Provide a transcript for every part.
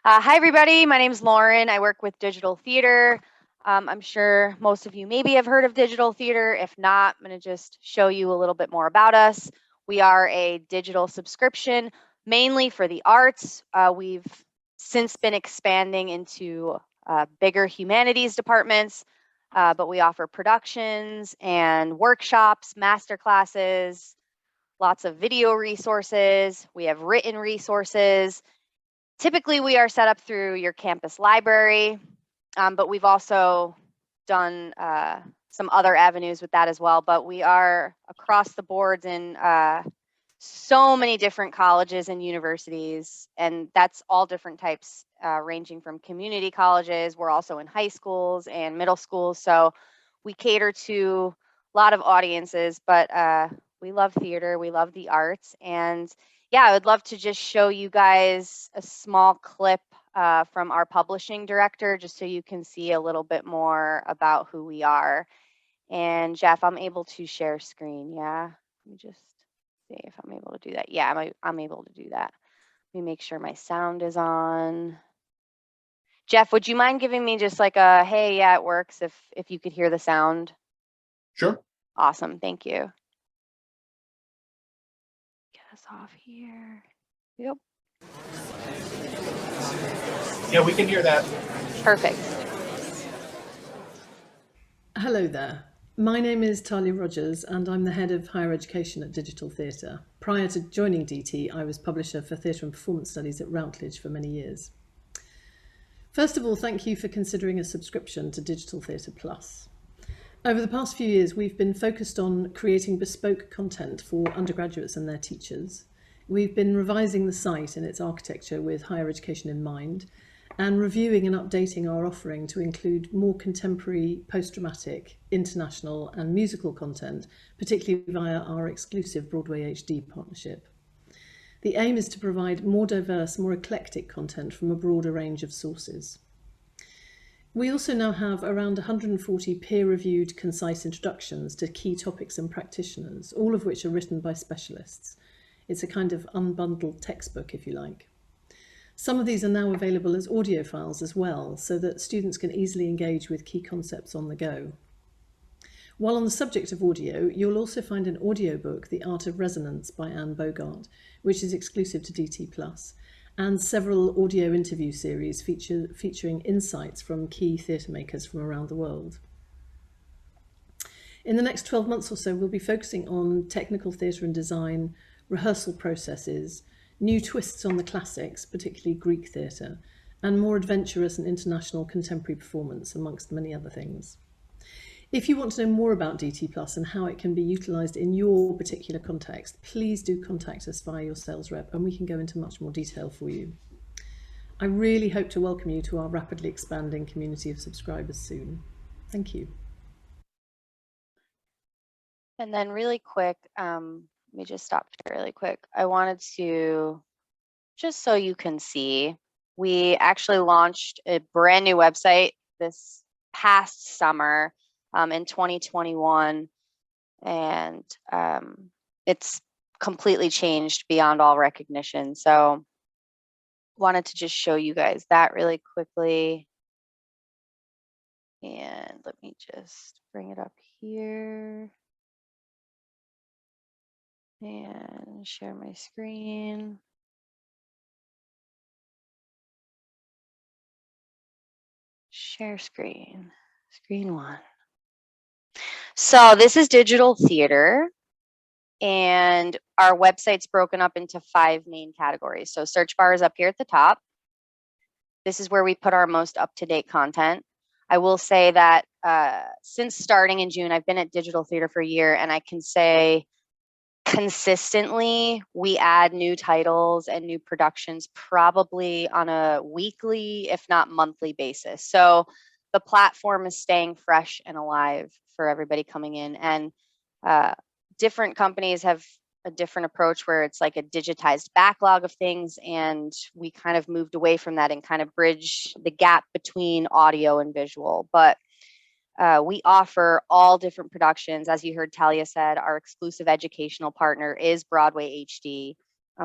Hi, everybody. My name is Lauren. I work with digital theater. I'm sure most of you maybe have heard of digital theater. If not, I'm going to just show you a little bit more about us. We are a digital subscription mainly for the arts. We've since been expanding into bigger humanities departments, but we offer productions and workshops, master classes, lots of video resources. We have written resources. Typically, we are set up through your campus library, but we've also done some other avenues with that as well. But we are across the boards in so many different colleges and universities, and that's all different types, ranging from community colleges. We're also in high schools and middle schools, so we cater to a lot of audiences, but we love theater, we love the arts, and yeah, I would love to just show you guys a small clip from our publishing director, just so you can see a little bit more about who we are. And Jeff, I'm able to share screen, yeah? Let me just see if I'm able to do that. Yeah, I'm able to do that. Let me make sure my sound is on. Jeff, would you mind giving me just like a, hey, yeah, it works, if you could hear the sound? Sure. Awesome, thank you. Get us off here. Yep. Yeah, we can hear that. Perfect. Hello there. My name is Talia Rogers and I'm the head of higher education at Digital Theatre. Prior to joining DT, I was publisher for theatre and performance studies at Routledge for many years. First of all, thank you for considering a subscription to Digital Theatre Plus. Over the past few years, we've been focused on creating bespoke content for undergraduates and their teachers. We've been revising the site and its architecture with higher education in mind, and reviewing and updating our offering to include more contemporary, post-dramatic, international and musical content, particularly via our exclusive Broadway HD partnership. The aim is to provide more diverse, more eclectic content from a broader range of sources. We also now have around 140 peer-reviewed, concise introductions to key topics and practitioners, all of which are written by specialists. It's a kind of unbundled textbook, if you like. Some of these are now available as audio files as well, so that students can easily engage with key concepts on the go. While on the subject of audio, you'll also find an audiobook, The Art of Resonance by Anne Bogart, which is exclusive to DT+, and several audio interview series featuring insights from key theatre makers from around the world. In the next 12 months or so, we'll be focusing on technical theatre and design, rehearsal processes, new twists on the classics, particularly Greek theatre, and more adventurous and international contemporary performance, amongst many other things. If you want to know more about DT+ and how it can be utilised in your particular context, please do contact us via your sales rep and we can go into much more detail for you. I really hope to welcome you to our rapidly expanding community of subscribers soon. Thank you. And then really quick, let me just stop here really quick. I wanted to, just so you can see, we actually launched a brand new website this past summer in 2021, and it's completely changed beyond all recognition. So wanted to just show you guys that really quickly. And let me just bring it up here and share my screen. Share screen, screen one. So this is digital theater, and our website's broken up into 5 main categories. So search bar is up here at the top. This is where we put our most up-to-date content. I will say that since starting in June, I've been at digital theater for a year, and I can say consistently we add new titles and new productions probably on a weekly, if not monthly basis. So the platform is staying fresh and alive for everybody coming in, and different companies have a different approach where it's like a digitized backlog of things, and we kind of moved away from that and kind of bridge the gap between audio and visual. But we offer all different productions. As you heard Talia said, our exclusive educational partner is Broadway HD.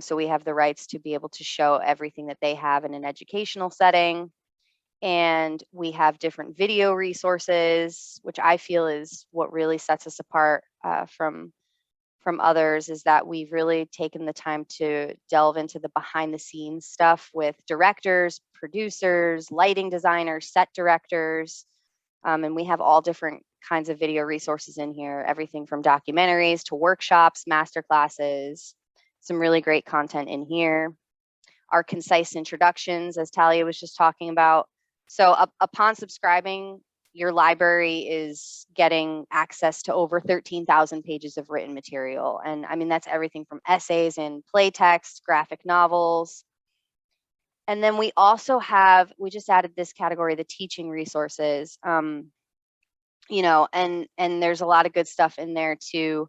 So we have the rights to be able to show everything that they have in an educational setting. And we have different video resources, which I feel is what really sets us apart from others, is that we've really taken the time to delve into the behind the scenes stuff with directors, producers, lighting designers, set directors. And we have all different kinds of video resources in here, everything from documentaries to workshops, master classes, some really great content in here. Our concise introductions, as Talia was just talking about. So upon subscribing, your library is getting access to over 13,000 pages of written material. And I mean, that's everything from essays and play text, graphic novels. And then we also have, we just added this category, the teaching resources, you know, and there's a lot of good stuff in there too,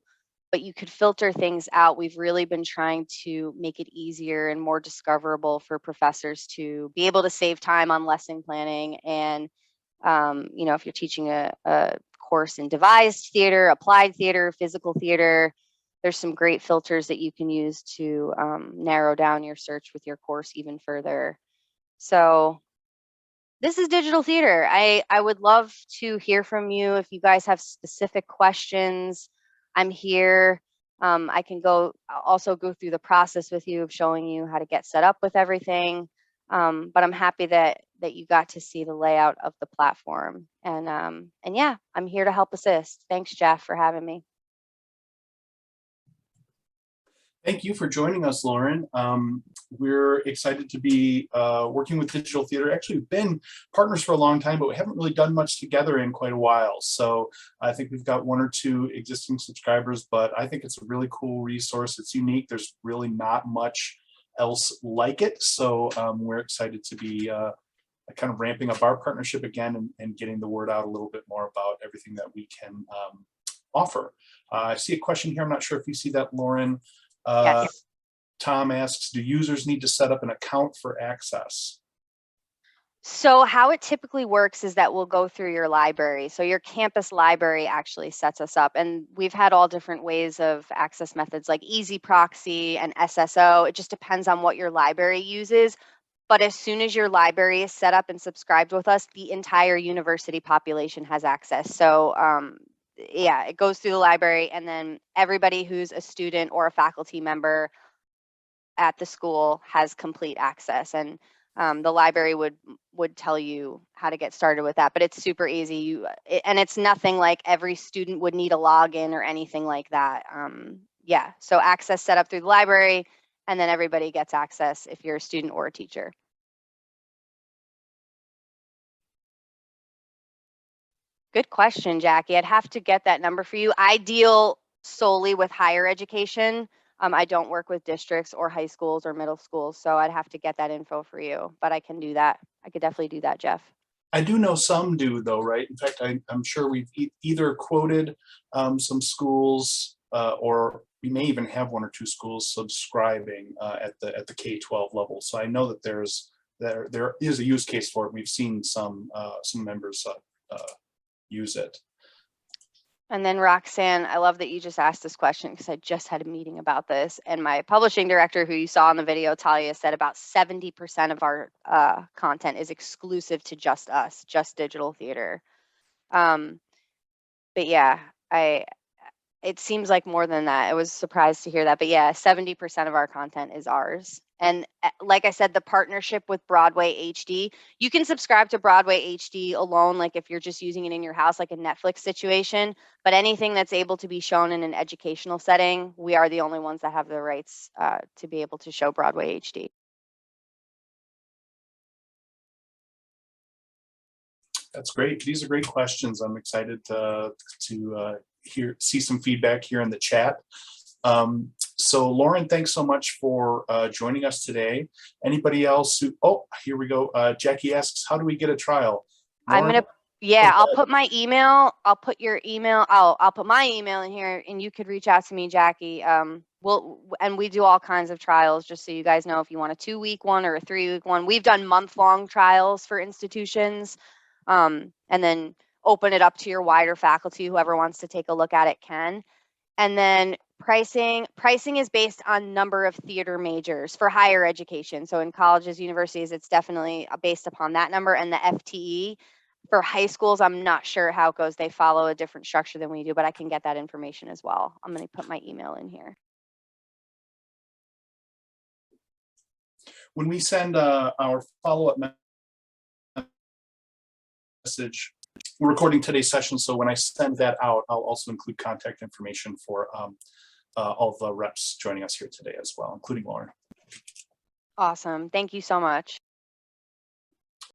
but you could filter things out. We've really been trying to make it easier and more discoverable for professors to be able to save time on lesson planning. And, you know, if you're teaching a course in devised theater, applied theater, physical theater, there's some great filters that you can use to narrow down your search with your course even further. So this is digital theater. I would love to hear from you if you guys have specific questions. I'm here. I can also go through the process with you of showing you how to get set up with everything. But I'm happy that you got to see the layout of the platform. And yeah, I'm here to help assist. Thanks, Jeff, for having me. Thank you for joining us, Lauren. We're excited to be working with Digital Theater. Actually, we've been partners for a long time, but we haven't really done much together in quite a while. So I think we've got 1 or 2 existing subscribers, but I think it's a really cool resource. It's unique. There's really not much else like it. So we're excited to be kind of ramping up our partnership again and getting the word out a little bit more about everything that we can offer. I see a question here. I'm not sure if you see that, Lauren. Yes. Tom asks, do users need to set up an account for access? So how it typically works is that we'll go through your library. So your campus library actually sets us up, and we've had all different ways of access methods like Easy Proxy and SSO. It just depends on what your library uses. But as soon as your library is set up and subscribed with us, the entire university population has access. So yeah, it goes through the library, and then everybody who's a student or a faculty member at the school has complete access. And the library would tell you how to get started with that, but it's super easy. And it's nothing like every student would need a login or anything like that. Yeah, so access set up through the library, and then everybody gets access if you're a student or a teacher. Good question, Jackie. I'd have to get that number for you. I deal solely with higher education. I don't work with districts or high schools or middle schools, so I'd have to get that info for you, but I can do that. I could definitely do that, Jeff. I do know some do though, right? In fact, I'm sure we've either quoted some schools or we may even have 1 or 2 schools subscribing at the K-12 level. So I know that there is a use case for it. We've seen some members use it. And then Roxanne, I love that you just asked this question because I just had a meeting about this, and my publishing director, who you saw in the video, Talia, said about 70% of our content is exclusive to just us, just digital theater. But yeah, it seems like more than that. I was surprised to hear that, but yeah, 70% of our content is ours. And like I said, the partnership with Broadway HD, you can subscribe to Broadway HD alone, like if you're just using it in your house, like a Netflix situation, but anything that's able to be shown in an educational setting, we are the only ones that have the rights to be able to show Broadway HD. That's great. These are great questions. I'm excited to see some feedback here in the chat. So Lauren, thanks so much for joining us today. Anybody else who, oh, here we go. Jackie asks, how do we get a trial? Lauren? I'll put my email, I'll put your email, I'll put my email in here, and you could reach out to me, Jackie. We do all kinds of trials, just so you guys know, if you want a 2-week one or a 3-week one. We've done month-long trials for institutions, and then open it up to your wider faculty. Whoever wants to take a look at it can. And then Pricing is based on number of theater majors for higher education. So in colleges, universities, it's definitely based upon that number. And the FTE for high schools, I'm not sure how it goes. They follow a different structure than we do, but I can get that information as well. I'm going to put my email in here. When we send our follow-up message, we're recording today's session, so when I send that out, I'll also include contact information for all the reps joining us here today as well, including Lauren. Awesome. Thank you so much.